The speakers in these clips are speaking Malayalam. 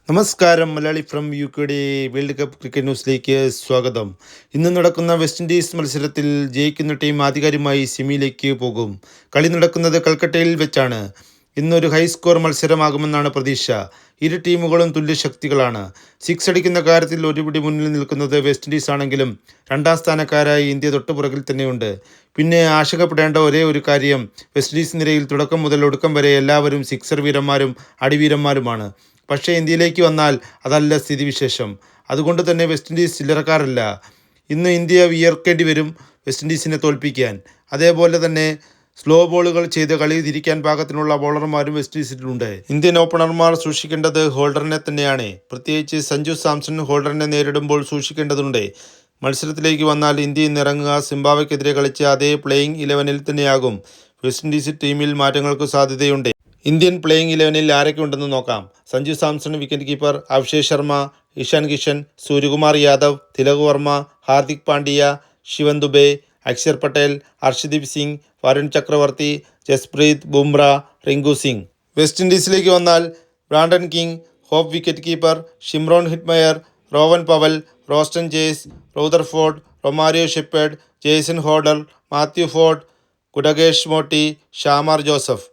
നമസ്കാരം. മലയാളി ഫ്രം യുകെയുടെ വേൾഡ് കപ്പ് ക്രിക്കറ്റ് ന്യൂസിലേക്ക് സ്വാഗതം. ഇന്ന് നടക്കുന്ന വെസ്റ്റ് ഇൻഡീസ് മത്സരത്തിൽ ജയിക്കുന്ന ടീം ആധികാരികമായി സെമിയിലേക്ക് പോകും. കളി നടക്കുന്നത് കൽക്കട്ടയിൽ വെച്ചാണ്. ഇന്നൊരു ഹൈ സ്കോർ മത്സരമാകുമെന്നാണ് പ്രതീക്ഷ. ഇരു ടീമുകളും തുല്യശക്തികളാണ്. സിക്സ് അടിക്കുന്ന കാര്യത്തിൽ ഒരുപിടി മുന്നിൽ നിൽക്കുന്നത് വെസ്റ്റ് ഇൻഡീസ് ആണെങ്കിലും രണ്ടാം സ്ഥാനക്കാരായി ഇന്ത്യ തൊട്ടുപുറകിൽ തന്നെയുണ്ട്. പിന്നെ ആശങ്കപ്പെടേണ്ട ഒരേ ഒരു കാര്യം, വെസ്റ്റ് ഇൻഡീസ് നിരയിൽ തുടക്കം മുതൽ ഒടുക്കം വരെ എല്ലാവരും സിക്സർ വീരന്മാരും അടിവീരന്മാരുമാണ്. പക്ഷേ ഇന്ത്യയിലേക്ക് വന്നാൽ അതല്ല സ്ഥിതിവിശേഷം. അതുകൊണ്ട് തന്നെ വെസ്റ്റ് ഇൻഡീസ് ചില്ലറക്കാരല്ല. ഇന്ന് ഇന്ത്യ വിയർക്കേണ്ടി വരും വെസ്റ്റ് ഇൻഡീസിനെ തോൽപ്പിക്കാൻ. അതേപോലെ തന്നെ സ്ലോ ബോളുകൾ ചെയ്ത് കളി തിരിക്കാൻ പാകത്തിനുള്ള ബോളർമാരും വെസ്റ്റ് ഇൻഡീസിലുണ്ട്. ഇന്ത്യൻ ഓപ്പണർമാർ സൂക്ഷിക്കേണ്ടത് ഹോൾഡറിനെ തന്നെയാണ്. പ്രത്യേകിച്ച് സഞ്ജു സാംസൺ ഹോൾഡറിനെ നേരിടുമ്പോൾ സൂക്ഷിക്കേണ്ടതുണ്ട്. മത്സരത്തിലേക്ക് വന്നാൽ ഇന്ത്യ ഇന്ന് ഇറങ്ങുക സിംബാബ്വെക്കെതിരെ കളിച്ച അതേ പ്ലേയിങ് 11 തന്നെയാകും. വെസ്റ്റ് ഇൻഡീസ് ടീമിൽ മാറ്റങ്ങൾക്ക് സാധ്യതയുണ്ട്. ഇന്ത്യൻ പ്ലേയിങ് 11 ആരൊക്കെ ഉണ്ടെന്ന് നോക്കാം. Sanju Samson wicket keeper, Abhishek Sharma, Ishan Kishan, Suryakumar Yadav, Tilak Varma, Hardik Pandya, Shivam Dube, Axar Patel, Arshdeep Singh, Varun Chakravarthy, Jasprit Bumrah, Rinku Singh. West ഇൻഡീസിലേക്ക് വന്നാൽ Brandon King, Hope wicket keeper, Shimron Hetmyer, Rovman Powell, Roston Chase, Rutherford, Romario Shepherd, Jason Holder, Matthew Forde, Gudakesh Motie, Shamar Joseph.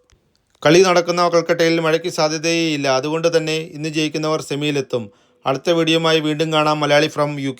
കളി നടക്കുന്ന കൽക്കട്ടയിൽ മഴയ്ക്ക് സാധ്യതയേയില്ല. അതുകൊണ്ട് തന്നെ ഇന്ന് ജയിക്കുന്നവർ സെമിയിലെത്തും. അടുത്ത വീഡിയോയുമായി വീണ്ടും കാണാം. Malayali from U